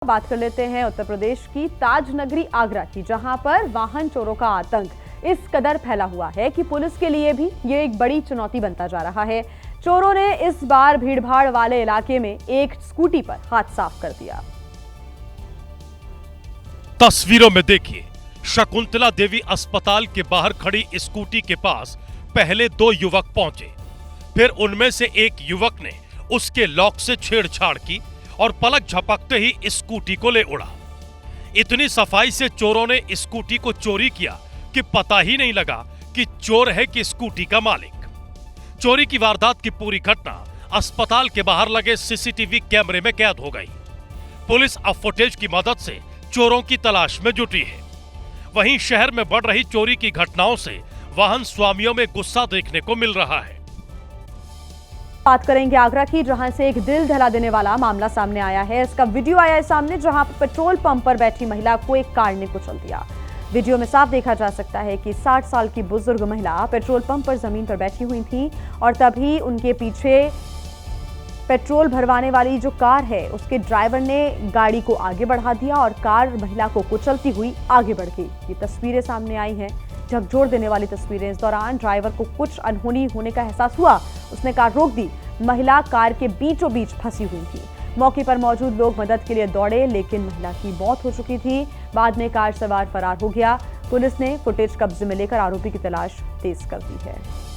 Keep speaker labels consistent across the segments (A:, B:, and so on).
A: बात कर लेते हैं उत्तर प्रदेश की ताज नगरी आगरा की, जहां पर वाहन चोरों का आतंक इस कदर फैला हुआ है कि पुलिस के लिए भी ये एक बड़ी चुनौती बनता जा रहा है। चोरों ने इस बार भीड़भाड़ वाले इलाके में एक स्कूटी पर हाथ साफ कर दिया।
B: तस्वीरों में देखिए, शकुंतला देवी अस्पताल के बाहर खड़ी स्कूटी के पास पहले दो युवक पहुंचे, फिर उनमें से एक युवक ने उसके लॉक से छेड़छाड़ की और पलक झपकते ही स्कूटी को ले उड़ा। इतनी सफाई से चोरों ने स्कूटी को चोरी किया कि पता ही नहीं लगा कि चोर है कि स्कूटी का मालिक। चोरी की वारदात की पूरी घटना अस्पताल के बाहर लगे सीसीटीवी कैमरे में कैद हो गई। पुलिस अब फुटेज की मदद से चोरों की तलाश में जुटी है। वहीं शहर में बढ़ रही चोरी की घटनाओं से वाहन स्वामियों में गुस्सा देखने को मिल रहा है।
A: बात करेंगे आगरा की, जहां से एक दिल दहला देने वाला मामला सामने आया है। इसका वीडियो आया है सामने, जहां पेट्रोल पंप पर बैठी महिला को एक कार ने कुचल दिया। वीडियो में साफ देखा जा सकता है कि 60 साल की बुजुर्ग महिला पेट्रोल पंप पर जमीन पर बैठी हुई थी और तभी उनके पीछे पेट्रोल भरवाने वाली जो कार है उसके ड्राइवर ने गाड़ी को आगे बढ़ा दिया और कार महिला को कुचलती हुई आगे बढ़ गई। ये तस्वीरें सामने आई हैं, झकझोर देने वाली तस्वीरें। इस दौरान ड्राइवर को कुछ अनहोनी होने का एहसास हुआ, उसने कार रोक दी। महिला कार के बीचों बीच फंसी हुई थी। मौके पर मौजूद लोग मदद के लिए दौड़े, लेकिन महिला की मौत हो चुकी थी। बाद में कार सवार फरार हो गया। पुलिस ने फुटेज कब्जे में लेकर आरोपी की तलाश तेज कर दी है।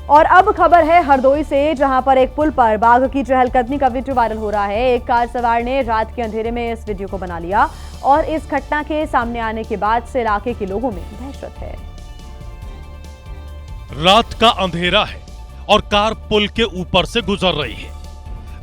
A: और अब खबर है हरदोई से, जहां पर एक पुल पर बाघ की चहलकदमी का वीडियो वायरल हो रहा है। एक कार सवार ने रात के अंधेरे में इस वीडियो को बना लिया और इस घटना के सामने आने के बाद से इलाके के लोगों में दहशत है।
B: रात का अंधेरा है और कार पुल के ऊपर से गुजर रही है।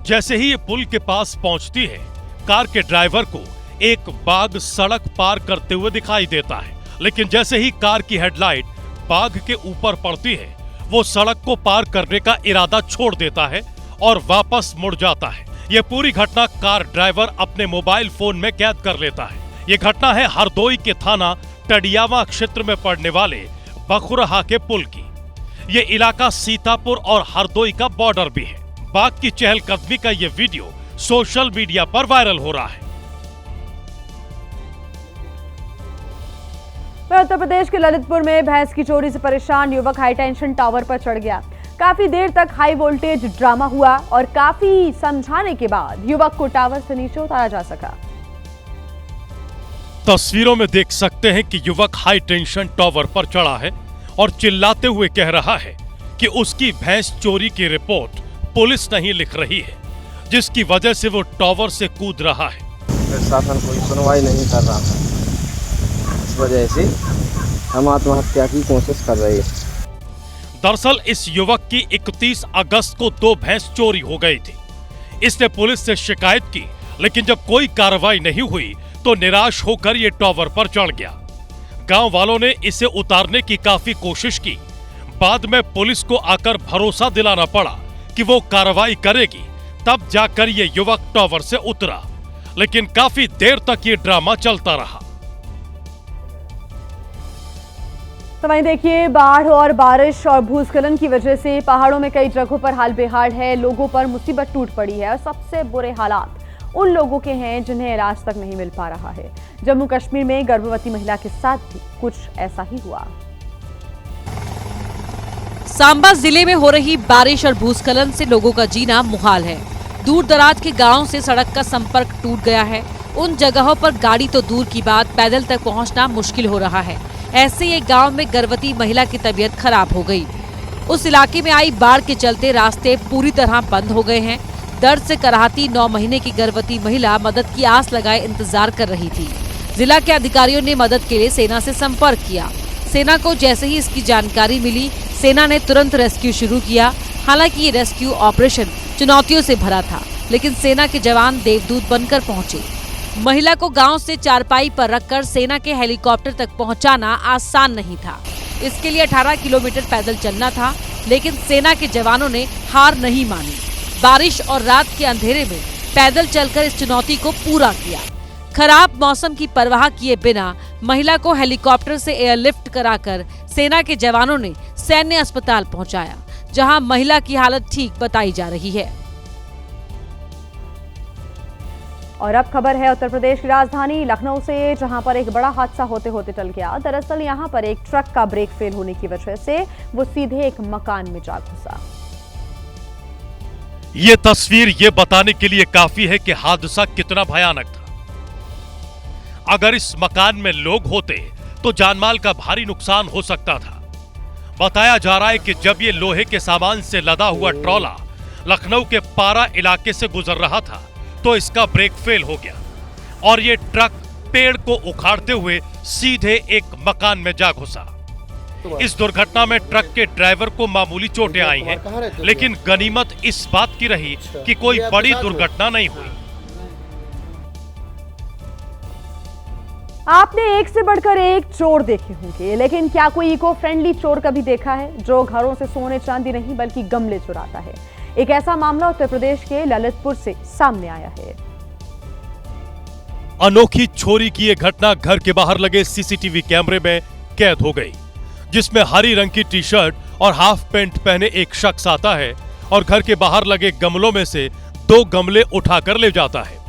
B: जैसे ही ये पुल के पास पहुंचती है, कार के ड्राइवर को एक बाघ सड़क पार करते हुए दिखाई देता है, लेकिन जैसे ही कार की हेडलाइट बाघ के ऊपर पड़ती है, वो सड़क को पार करने का इरादा छोड़ देता है और वापस मुड़ जाता है। ये पूरी घटना कार ड्राइवर अपने मोबाइल फोन में कैद कर लेता है। ये घटना है हरदोई के थाना टडियावा क्षेत्र में पड़ने वाले बखुरहा के पुल की। ये इलाका सीतापुर और हरदोई का बॉर्डर भी है। बाघ की चहलकदमी का ये वीडियो सोशल मीडिया पर वायरल हो रहा है।
A: उत्तर प्रदेश के ललितपुर में भैंस की चोरी से परेशान युवक हाई टेंशन टावर पर चढ़ गया। काफी देर तक हाई वोल्टेज ड्रामा हुआ और काफी समझाने के बाद युवक को टावर से नीचे उतारा जा सका।
B: तस्वीरों में देख सकते हैं कि युवक हाई टेंशन टावर पर चढ़ा है और चिल्लाते हुए कह रहा है कि उसकी भैंस चोरी की रिपोर्ट पुलिस नहीं लिख रही है, जिसकी वजह से वो टावर से कूद रहा है।
C: प्रशासन कोई सुनवाई नहीं कर रहा था, इस वजह से हम आत्महत्या की कोशिश कर रहे हैं।
B: दरअसल इस युवक की 31 अगस्त को 2 भैंस चोरी हो गई थी। इसने पुलिस से शिकायत की, लेकिन जब कोई कार्रवाई नहीं हुई तो निराश होकर ये टावर पर चढ़ गया। गांव वालों ने इसे उतारने की काफी कोशिश की। बाद में पुलिस को आकर भरोसा दिलाना पड़ा कि वो कार्रवाई करेगी, तब जाकर ये युवक टावर से उतरा, लेकिन काफी देर तक ये ड्रामा चलता रहा।
A: तो वहीं देखिए, बाढ़ और बारिश और भूस्खलन की वजह से पहाड़ों में कई जगहों पर हाल बेहाल है। लोगों पर मुसीबत टूट पड़ी है और सबसे बुरे हालात उन लोगों के हैं जिन्हें इलाज तक नहीं मिल पा रहा है। जम्मू कश्मीर में गर्भवती महिला के साथ भी कुछ ऐसा ही हुआ।
D: सांबा जिले में हो रही बारिश और भूस्खलन से लोगों का जीना मुहाल है। दूर दराज के गांवों से सड़क का संपर्क टूट गया है। उन जगहों पर गाड़ी तो दूर की बात, पैदल तक पहुंचना मुश्किल हो रहा है। ऐसे एक गांव में गर्भवती महिला की तबीयत खराब हो गई। उस इलाके में आई बाढ़ के चलते रास्ते पूरी तरह बंद हो गए हैं। दर्द से कराहती 9 महीने की गर्भवती महिला मदद की आस लगाए इंतजार कर रही थी। जिला के अधिकारियों ने मदद के लिए सेना से संपर्क किया। सेना को जैसे ही इसकी जानकारी मिली, सेना ने तुरंत रेस्क्यू शुरू किया। हालांकि ये रेस्क्यू ऑपरेशन चुनौतियों से भरा था, लेकिन सेना के जवान देवदूत बनकर पहुंचे। महिला को गांव से चारपाई पर रखकर सेना के हेलीकॉप्टर तक पहुंचाना आसान नहीं था। इसके लिए 18 किलोमीटर पैदल चलना था, लेकिन सेना के जवानों ने हार नहीं मानी। बारिश और रात के अंधेरे में पैदल चलकर इस चुनौती को पूरा किया। खराब मौसम की परवाह किए बिना महिला को हेलीकॉप्टर से एयरलिफ्ट कराकर सेना के जवानों ने सैन्य अस्पताल पहुंचाया, जहां महिला की हालत ठीक बताई जा रही है।
A: और अब खबर है उत्तर प्रदेश की राजधानी लखनऊ से, जहां पर एक बड़ा हादसा होते होते टल गया। दरअसल यहां पर एक ट्रक का ब्रेक फेल होने की वजह से वो सीधे एक मकान में जा घुसा।
B: ये तस्वीर ये बताने के लिए काफी है कि हादसा कितना भयानक था। अगर इस मकान में लोग होते तो जानमाल का भारी नुकसान हो सकता था। बताया जा रहा है कि जब ये लोहे के सामान से लदा हुआ ट्रॉला लखनऊ के पारा इलाके से गुजर रहा था तो इसका ब्रेक फेल हो गया और ये ट्रक पेड़ को उखाड़ते हुए सीधे एक मकान में जा घुसा। इस दुर्घटना में ट्रक के ड्राइवर को मामूली चोटें आई हैं, लेकिन गनीमत इस बात की रही कि कोई बड़ी दुर्घटना नहीं हुई।
A: आपने एक से बढ़कर एक चोर देखे होंगे, लेकिन क्या कोई इको फ्रेंडली चोर कभी देखा है जो घरों से सोने चांदी नहीं बल्कि गमले चुराता है? एक ऐसा मामला उत्तर प्रदेश के ललितपुर से सामने आया है।
B: अनोखी चोरी की यह घटना घर के बाहर लगे सीसीटीवी कैमरे में कैद हो गई, जिसमें हरी रंग की टी शर्ट और हाफ पैंट पहने एक शख्स आता है और घर के बाहर लगे गमलों में से 2 गमले उठाकर ले जाता है।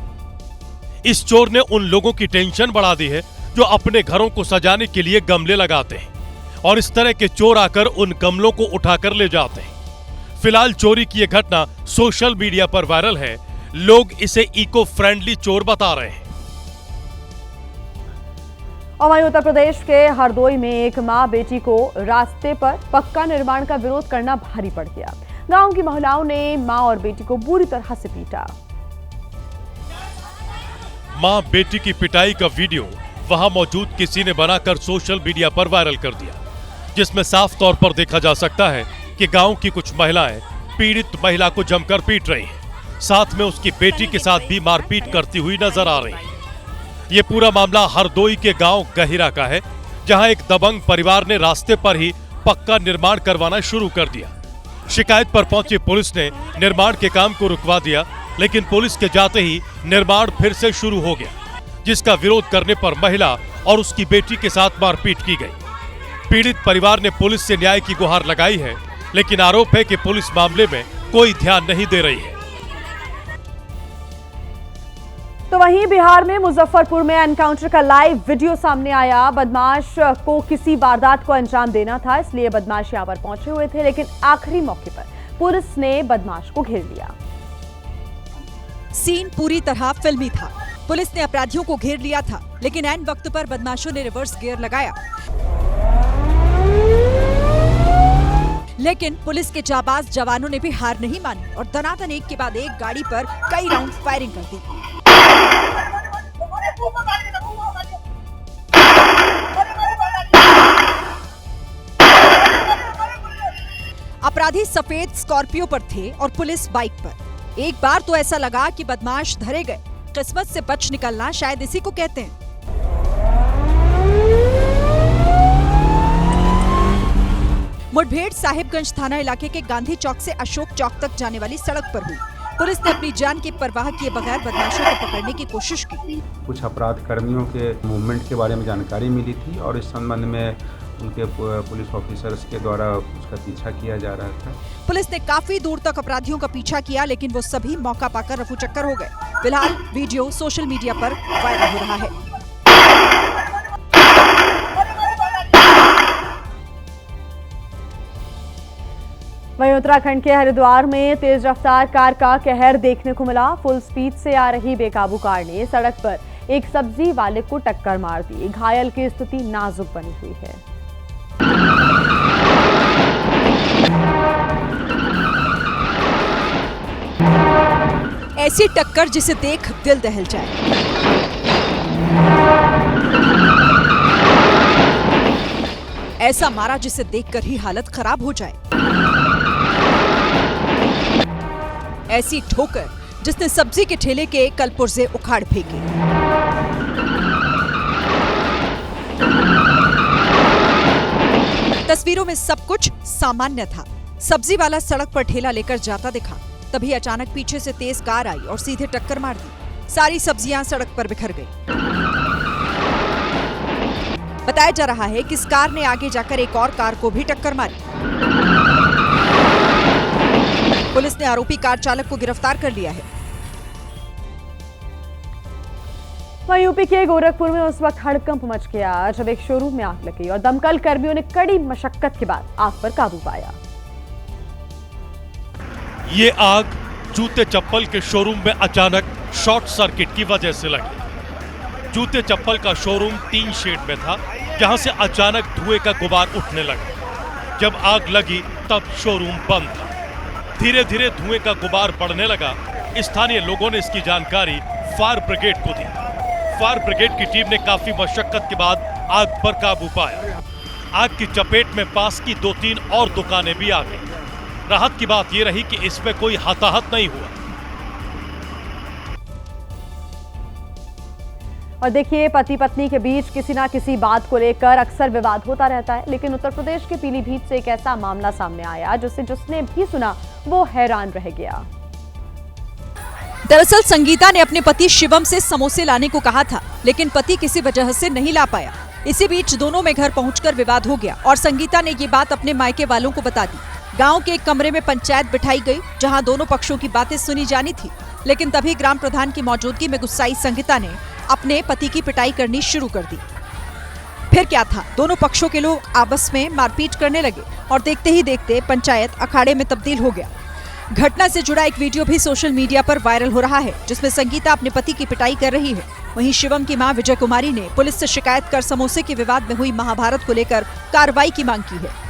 B: इस चोर ने उन लोगों की टेंशन बढ़ा दी है जो अपने घरों को सजाने के लिए गमले लगाते हैं और इस तरह के चोर आकर उन गमलों को उठाकर ले जाते हैं। फिलहाल चोरी की यह घटना सोशल मीडिया पर वायरल है। लोग इसे इको फ्रेंडली चोर बता रहे हैं।
A: और वहीं उत्तर प्रदेश के हरदोई में एक मां बेटी को रास्ते पर पक्का निर्माण का विरोध करना भारी पड़ गया। गांव की महिलाओं ने मां और बेटी को बुरी तरह से पीटा।
B: मां बेटी की पिटाई का वीडियो वहां मौजूद किसी ने बनाकर सोशल मीडिया पर वायरल कर दिया, जिसमें साफ तौर पर देखा जा सकता है कि गांव की कुछ महिलाएं पीड़ित महिला को जमकर पीट रही हैं, साथ में उसकी बेटी के साथ भी मारपीट करती हुई नजर आ रही है। ये पूरा मामला हरदोई के गांव गहिरा का है, जहां एक दबंग परिवार ने रास्ते पर ही पक्का निर्माण करवाना शुरू कर दिया। शिकायत पर पहुंची पुलिस ने निर्माण के काम को रुकवा दिया, लेकिन पुलिस के जाते ही निर्माण फिर से शुरू हो गया, जिसका विरोध करने पर महिला और उसकी बेटी के साथ मारपीट की गई। पीड़ित परिवार ने पुलिस से न्याय की गुहार लगाई है, लेकिन आरोप है कि पुलिस मामले में कोई ध्यान नहीं दे रही है।
A: तो वहीं बिहार में मुजफ्फरपुर में एनकाउंटर का लाइव वीडियो सामने आया। बदमाश को किसी वारदात को अंजाम देना था, इसलिए बदमाश यहां पर पहुंचे हुए थे, लेकिन आखिरी मौके पर पुलिस ने बदमाश को घेर लिया।
E: सीन पूरी तरह फिल्मी था। पुलिस ने अपराधियों को घेर लिया था, लेकिन ऐन वक्त पर बदमाशों ने रिवर्स गियर लगाया। लेकिन पुलिस के जाबाज जवानों ने भी हार नहीं मानी और दनादन एक के बाद एक गाड़ी पर कई राउंड फायरिंग कर दी। अपराधी सफेद स्कॉर्पियो पर थे और पुलिस बाइक पर। एक बार तो ऐसा लगा कि बदमाश धरे गए। किस्मत से बच निकलना शायद इसी को कहते हैं। मुठभेड़ साहिबगंज थाना इलाके के गांधी चौक से अशोक चौक तक जाने वाली सड़क पर हुई। पुलिस ने अपनी जान की परवाह किए बगैर बदमाशों को पकड़ने की कोशिश की।
F: कुछ अपराध कर्मियों के मूवमेंट के बारे में जानकारी मिली थी और इस संबंध में उनके पुलिस ऑफिसर्स के द्वारा उसका पीछा किया जा रहा था।
E: पुलिस ने काफी दूर तक अपराधियों का पीछा किया, लेकिन वो सभी मौका पाकर रफूचक्कर हो गए। फिलहाल वीडियो सोशल मीडिया पर वायरल हो रहा है।
A: वहीं उत्तराखंड के हरिद्वार में तेज रफ्तार कार का कहर देखने को मिला। फुल स्पीड से आ रही बेकाबू कार ने सड़क पर एक सब्जी वाले को टक्कर मार दी। घायल की स्थिति नाजुक बनी हुई है।
E: ऐसी टक्कर जिसे देख दिल दहल जाए। ऐसा मारा जिसे देखकर ही हालत खराब हो जाए। ऐसी ठोकर जिसने सब्जी के ठेले के कल पुर्जे उखाड़ फेंके। तस्वीरों में सब कुछ सामान्य था। सब्जी वाला सड़क पर ठेला लेकर जाता दिखा, तभी अचानक पीछे से तेज कार आई और सीधे टक्कर मार दी। सारी सब्जियां सड़क पर बिखर गई। बताया जा रहा है कि इस कार ने आगे जाकर एक और कार को भी टक्कर मारी। पुलिस ने आरोपी कार चालक को गिरफ्तार कर लिया है।
A: वहीं यूपी के गोरखपुर में उस वक्त हड़कंप मच गया जब एक शोरूम में आग लगी और दमकल कर्मियों ने कड़ी मशक्कत के बाद आग पर काबू पाया।
B: ये आग जूते चप्पल के शोरूम में अचानक शॉर्ट सर्किट की वजह से लगी। जूते चप्पल का शोरूम टीन शेड में था, जहां से अचानक धुएं का गुबार उठने लगा। जब आग लगी तब शोरूम बंद था। धीरे धीरे धुएं का गुबार बढ़ने लगा। स्थानीय लोगों ने इसकी जानकारी फायर ब्रिगेड को दी। फायर ब्रिगेड की टीम ने काफी मशक्कत के बाद आग पर काबू पाया। आग की चपेट में पास की 2-3 और दुकानें भी आ गईं। राहत की बात यह रही कि इसमें कोई हताहत नहीं हुआ।
A: और देखिए, पति पत्नी के बीच किसी ना किसी बात को लेकर अक्सर विवाद होता रहता है, लेकिन उत्तर प्रदेश के पीलीभीत से एक ऐसा मामला सामने आया जिसने भी सुना वो हैरान रह गया।
E: दरअसल संगीता ने अपने पति शिवम से समोसे लाने को कहा था, लेकिन पति किसी वजह से नहीं ला पाया। इसी बीच दोनों में घर पहुंचकर विवाद हो गया और संगीता ने ये बात अपने मायके वालों को बता दी। गांव के एक कमरे में पंचायत बिठाई गई, जहां दोनों पक्षों की बातें सुनी जानी थी, लेकिन तभी ग्राम प्रधान की मौजूदगी में गुस्साई संगीता ने अपने पति की पिटाई करनी शुरू कर दी। फिर क्या था, दोनों पक्षों के लोग आपस में मारपीट करने लगे और देखते ही देखते पंचायत अखाड़े में तब्दील हो गया। घटना से जुड़ा एक वीडियो भी सोशल मीडिया पर वायरल हो रहा है, जिसमें संगीता अपने पति की पिटाई कर रही है। वहीं शिवम की मां विजय कुमारी ने पुलिस से शिकायत कर समोसे के विवाद में हुई महाभारत को लेकर कार्रवाई की मांग की है।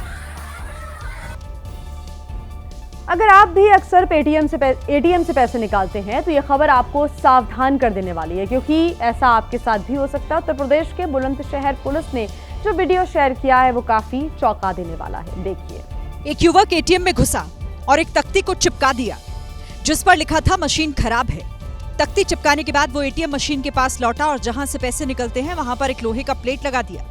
A: अगर आप भी अक्सर एटीएम से पैसे निकालते हैं तो ये खबर आपको सावधान कर देने वाली है, क्योंकि ऐसा आपके साथ भी हो सकता है। उत्तर प्रदेश के बुलंदशहर पुलिस ने जो वीडियो शेयर किया है वो काफी चौंका देने वाला है। देखिए,
E: एक युवक एटीएम में घुसा और एक तख्ती को चिपका दिया जिस पर लिखा था मशीन खराब है। तख्ती चिपकाने के बाद वो एटीएम मशीन के पास लौटा और जहां से पैसे निकलते हैं वहां पर एक लोहे का प्लेट लगा दिया।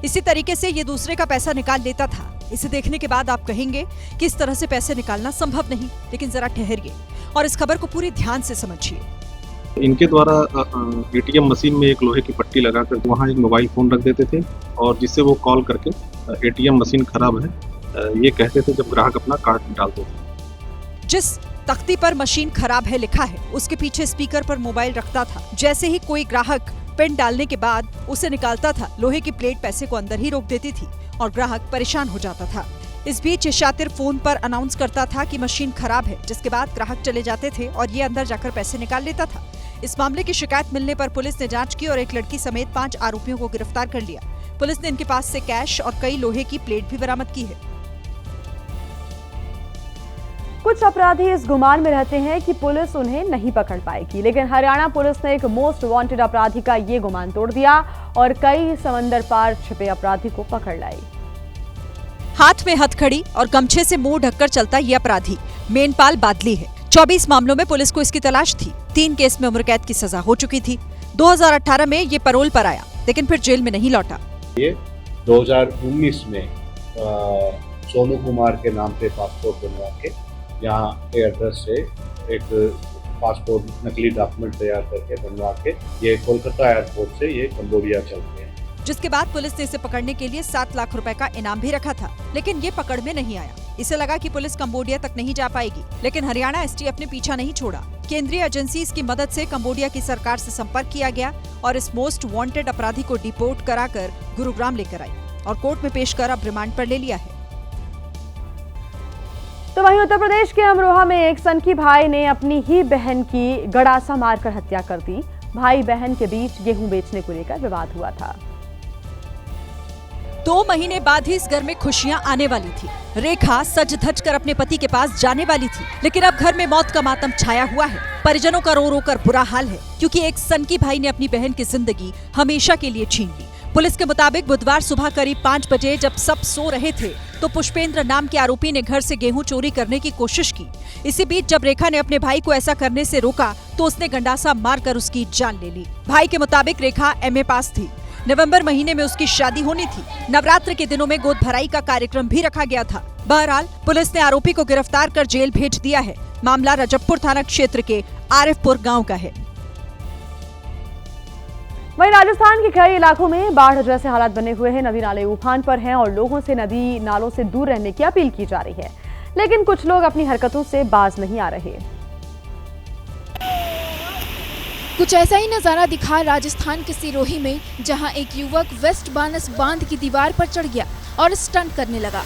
E: इसी तरीके से ये दूसरे का पैसा निकाल लेता था। इसे देखने के बाद आप कहेंगे कि इस तरह से पैसे निकालना संभव नहीं, लेकिन जरा ठहरिए और इस खबर को पूरी ध्यान से समझिए।
G: इनके द्वारा एटीएम मशीन में एक लोहे की पट्टी लगाकर वहां एक मोबाइल फोन रख देते थे और जिससे वो कॉल करके एटीएम मशीन खराब है ये कहते थे जब ग्राहक अपना कार्ड डालते थे।
E: जिस तख्ती पर मशीन खराब है लिखा है, उसके पीछे स्पीकर पर मोबाइल रखता था। जैसे ही कोई ग्राहक पिन डालने के बाद उसे निकालता था, लोहे की प्लेट पैसे को अंदर ही रोक देती थी और ग्राहक परेशान हो जाता था। इस बीच ये शातिर फोन पर अनाउंस करता था कि मशीन खराब है, जिसके बाद ग्राहक चले जाते थे और ये अंदर जाकर पैसे निकाल लेता था। इस मामले की शिकायत मिलने पर पुलिस ने जांच की और एक लड़की समेत 5 आरोपियों को गिरफ्तार कर लिया। पुलिस ने इनके पास से कैश और कई लोहे की प्लेट भी बरामद की है।
A: कुछ अपराधी इस गुमान में रहते हैं कि पुलिस उन्हें नहीं पकड़ पाएगी, लेकिन हरियाणा पुलिस ने एक मोस्ट वांटेड अपराधी का ये गुमान तोड़ दिया और कई समंदर पार छिपे अपराधी को पकड़ लाई।
E: हाथ में हथकड़ी और गमछे से मुंह ढककर चलता ये अपराधी मेनपाल बादली है। 24 मामलों में पुलिस को इसकी तलाश थी। 3 केस में उम्र कैद की सजा हो चुकी थी। 2018 में ये पैरोल पर आया, लेकिन फिर जेल में नहीं लौटा।
H: ये 2019 में सोनू कुमार के नाम पे पासपोर्ट बनवा के यहाँ के एड्रेस से एक पासपोर्ट नकली डॉक्यूमेंट तैयार करके बनवा के ये कोलकाता एयरपोर्ट से ये कंबोडिया चलते हैं।
E: जिसके बाद पुलिस ने इसे पकड़ने के लिए 7 लाख रुपए का इनाम भी रखा था, लेकिन ये पकड़ में नहीं आया। इसे लगा कि पुलिस कंबोडिया तक नहीं जा पाएगी, लेकिन हरियाणा एसटीएफ ने पीछा नहीं छोड़ा। केंद्रीय एजेंसी की मदद से कंबोडिया की सरकार से संपर्क किया गया और इस मोस्ट वांटेड अपराधी को डिपोर्ट कराकर गुरुग्राम लेकर आई और कोर्ट में पेश कर अब रिमांड पर ले लिया है।
A: तो वहीं उत्तर प्रदेश के अमरोहा में एक सनकी भाई ने अपनी ही बहन की गड़ासा मारकर हत्या कर दी। भाई बहन के बीच गेहूं बेचने को लेकर विवाद हुआ था।
E: 2 महीने बाद ही इस घर में खुशियां आने वाली थी। रेखा सज धज कर अपने पति के पास जाने वाली थी, लेकिन अब घर में मौत का मातम छाया हुआ है। परिजनों का रो रो कर बुरा हाल है, क्योंकि एक सनकी भाई ने अपनी बहन की जिंदगी हमेशा के लिए छीन ली। पुलिस के मुताबिक बुधवार सुबह करीब 5 बजे जब सब सो रहे थे तो पुष्पेंद्र नाम के आरोपी ने घर से गेहूं चोरी करने की कोशिश की। इसी बीच जब रेखा ने अपने भाई को ऐसा करने से रोका तो उसने गंडासा मारकर उसकी जान ले ली। भाई के मुताबिक रेखा एमए पास थी। नवंबर महीने में उसकी शादी होनी थी। नवरात्र के दिनों में गोद भराई का कार्यक्रम भी रखा गया था। बहरहाल पुलिस ने आरोपी को गिरफ्तार कर जेल भेज दिया है। मामला रजबपुर थाना क्षेत्र के आरिफपुर गाँव का है।
A: वहीं राजस्थान के कई इलाकों में बाढ़ जैसे हालात बने हुए हैं। नदी नाले उफान पर हैं और लोगों से नदी नालों से दूर रहने की अपील की जा रही है। लेकिन कुछ लोग अपनी हरकतों से बाज नहीं आ रहे।
I: कुछ ऐसा ही नजारा दिखा राजस्थान के सिरोही में, जहां एक युवक वेस्ट बानस बांध की दीवार पर चढ़ गया और स्टंट करने लगा।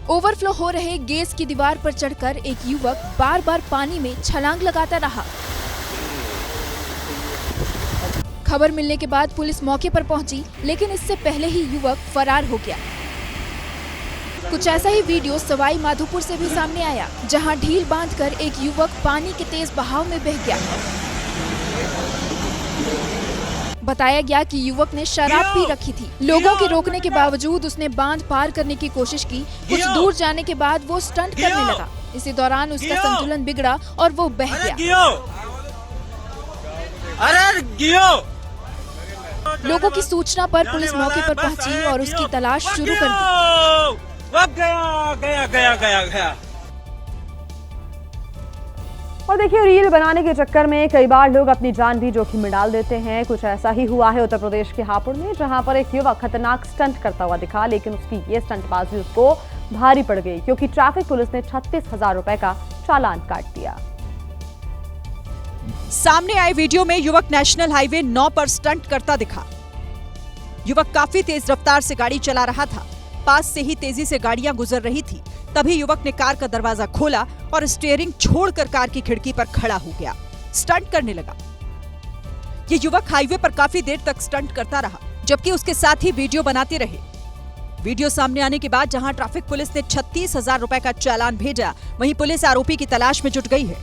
I: ओवरफ्लो हो रहे गैस की दीवार पर चढ़कर एक युवक बार बार पानी में छलांग लगाता रहा। खबर मिलने के बाद पुलिस मौके पर पहुंची, लेकिन इससे पहले ही युवक फरार हो गया। कुछ ऐसा ही वीडियो सवाई माधोपुर से भी सामने आया, जहां ढील बांधकर एक युवक पानी के तेज बहाव में बह गया। बताया गया कि युवक ने शराब पी रखी थी। लोगों के रोकने के बावजूद उसने बांध पार करने की कोशिश की। कुछ दूर जाने के बाद वो स्टंट करने लगा। इसी दौरान उसका संतुलन बिगड़ा और वो बह गया। लोगों की सूचना पर पुलिस मौके पर पहुंची और उसकी तलाश शुरू कर दी।
J: गया।
A: और देखिए, रील बनाने के चक्कर में कई बार लोग अपनी जान भी जोखिम में डाल देते हैं। कुछ ऐसा ही हुआ है उत्तर प्रदेश के हापुड़ में, जहां पर एक युवक खतरनाक स्टंट करता हुआ दिखा, लेकिन उसकी ये स्टंटबाजी उसको भारी पड़ गई, क्योंकि ट्रैफिक पुलिस ने 36,000 रुपए का चालान काट दिया।
E: सामने आए वीडियो में युवक नेशनल हाईवे 9 पर स्टंट करता दिखा। युवक काफी तेज रफ्तार से गाड़ी चला रहा था। पास से ही तेजी से गाड़ियां गुजर रही थी। तभी युवक ने कार का दरवाजा खोला और स्टीयरिंग छोड़कर कार की खिड़की पर खड़ा हो गया, स्टंट करने लगा। ये युवक हाईवे पर काफी देर तक स्टंट करता रहा, जबकि उसके साथ ही वीडियो बनाते रहे। वीडियो सामने आने के बाद जहां ट्रैफिक पुलिस ने 36,000 रुपए का चालान भेजा, वहीं पुलिस आरोपी की तलाश में जुट गई है।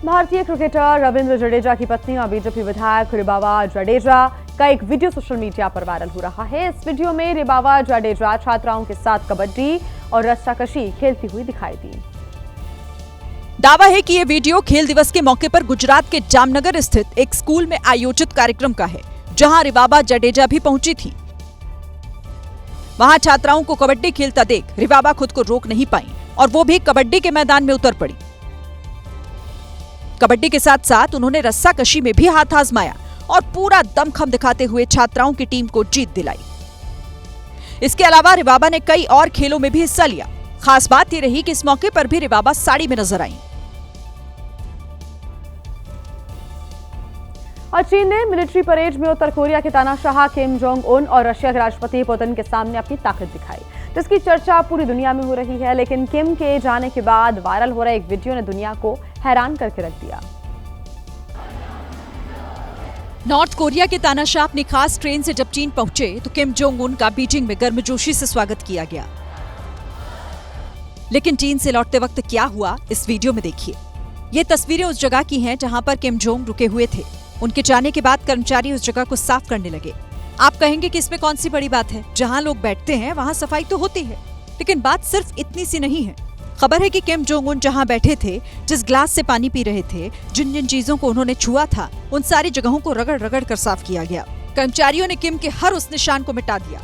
A: भारतीय क्रिकेटर रविंद्र जडेजा की पत्नी और बीजेपी विधायक रिबावा जडेजा का एक वीडियो सोशल मीडिया पर वायरल हो रहा है। इस वीडियो में रिबावा जडेजा छात्राओं के साथ कबड्डी और रस्साकशी खेलती हुई दिखाई दी।
E: दावा है कि ये वीडियो खेल दिवस के मौके पर गुजरात के जामनगर स्थित एक स्कूल में आयोजित कार्यक्रम का है, जहां रिबाबा जडेजा भी पहुंची थी। वहां छात्राओं को कबड्डी खेलता देख रिबाबा खुद को रोक नहीं पाई और वो भी कबड्डी के मैदान में उतर पड़ी। कबड्डी के साथ साथ उन्होंने रस्साकशी में भी हाथ आजमाया और पूरा दमखम दिखाते हुए छात्राओं की टीम को जीत दिलाई। इसके अलावा रिबाबा ने कई और खेलों में भी हिस्सा लिया। खास बात यह रही कि इस मौके पर भी रिबाबा साड़ी में नजर आई।
A: और चीन ने मिलिट्री परेड में उत्तर कोरिया के तानाशाह किम जोंग उन और रशिया के राष्ट्रपति पुतिन के सामने अपनी ताकत दिखाई, जिसकी चर्चा पूरी दुनिया में हो रही है। लेकिन किम के जाने के बाद वायरल हो रहा एक वीडियो ने दुनिया को हैरान करके रख दिया।
E: नॉर्थ कोरिया के तानाशाह अपनी खास ट्रेन से जब चीन पहुंचे तो किम जोंग उन का बीजिंग में गर्मजोशी से स्वागत किया गया। लेकिन चीन से लौटते वक्त क्या हुआ, इस वीडियो में देखिए। ये तस्वीरें उस जगह की हैं जहां पर किम जोंग रुके हुए थे। उनके जाने के बाद कर्मचारी उस जगह को साफ करने लगे। आप कहेंगे कि इसमें कौन सी बड़ी बात है, जहां लोग बैठते हैं वहां सफाई तो होती है। लेकिन बात सिर्फ इतनी सी नहीं है। खबर है कि किम जोंग उन जहां बैठे थे, जिस ग्लास से पानी पी रहे थे, जिन जिन चीजों को उन्होंने छुआ था, उन सारी जगहों को रगड़ रगड़ कर साफ किया गया। कर्मचारियों ने किम के हर उस निशान को मिटा दिया।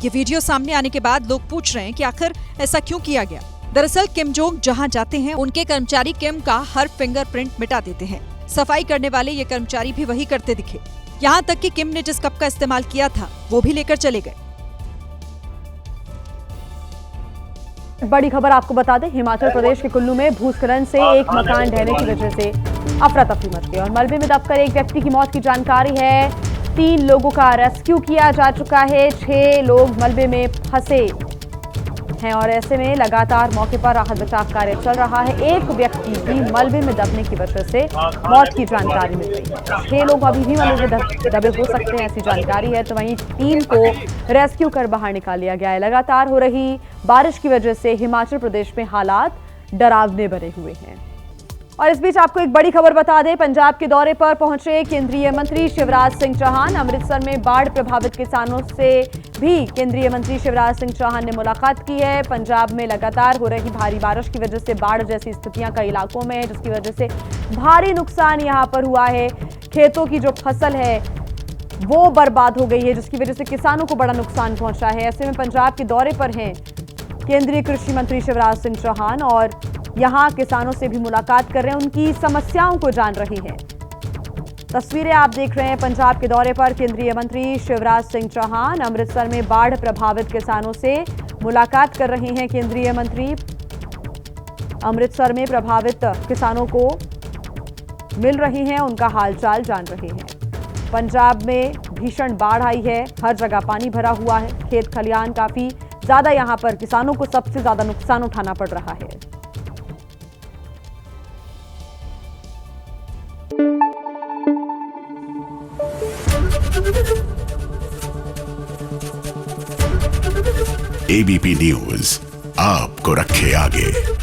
E: ये वीडियो सामने आने के बाद लोग पूछ रहे हैं कि आखिर ऐसा क्यों किया गया। दरअसल किम जोंग जहां जाते हैं, उनके कर्मचारी किम का हर फिंगरप्रिंट मिटा देते हैं। सफाई करने वाले ये कर्मचारी भी वही करते दिखे। यहाँ तक कि किम ने जिस कप का इस्तेमाल किया था, वो भी लेकर चले गए।
A: बड़ी खबर आपको बता दें, हिमाचल प्रदेश के कुल्लू में भूस्खलन से एक मकान ढहने की वजह से अफरा तफरी मच गई और मलबे में दबकर एक व्यक्ति की मौत की जानकारी है। 3 लोगों का रेस्क्यू किया जा चुका है। 6 लोग मलबे में फंसे हैं और ऐसे में लगातार मौके पर राहत बचाव कार्य चल रहा है। एक व्यक्ति की मलबे में दबने की वजह से मौत की जानकारी मिल रही है। 6 लोग अभी भी मलबे में दबे हो सकते हैं, ऐसी जानकारी है। तो वहीं 3 को रेस्क्यू कर बाहर निकाल लिया गया है। लगातार हो रही बारिश की वजह से हिमाचल प्रदेश में हालात डरावने बने हुए हैं। और इस बीच आपको एक बड़ी खबर बता दें, पंजाब के दौरे पर पहुंचे केंद्रीय मंत्री शिवराज सिंह चौहान। अमृतसर में बाढ़ प्रभावित किसानों से भी केंद्रीय मंत्री शिवराज सिंह चौहान ने मुलाकात की है। पंजाब में लगातार हो रही भारी बारिश की वजह से बाढ़ जैसी स्थितियां कई इलाकों में है, जिसकी वजह से भारी नुकसान यहां पर हुआ है। खेतों की जो फसल है वो बर्बाद हो गई है, जिसकी वजह से किसानों को बड़ा नुकसान पहुंचा है। ऐसे में पंजाब के दौरे पर हैं केंद्रीय कृषि मंत्री शिवराज सिंह चौहान और यहां किसानों से भी मुलाकात कर रहे हैं, उनकी समस्याओं को जान रही हैं। तस्वीरें आप देख रहे हैं पंजाब के दौरे पर केंद्रीय मंत्री शिवराज सिंह चौहान अमृतसर में बाढ़ प्रभावित किसानों से मुलाकात कर रहे हैं। केंद्रीय मंत्री अमृतसर में प्रभावित किसानों को मिल रहे हैं, उनका हालचाल जान रहे हैं। पंजाब में भीषण बाढ़ आई है, हर जगह पानी भरा हुआ है, खेत खलियान काफी ज्यादा, यहां पर किसानों को सबसे ज्यादा नुकसान उठाना पड़ रहा है।
J: एबीपी न्यूज आपको रखे आगे।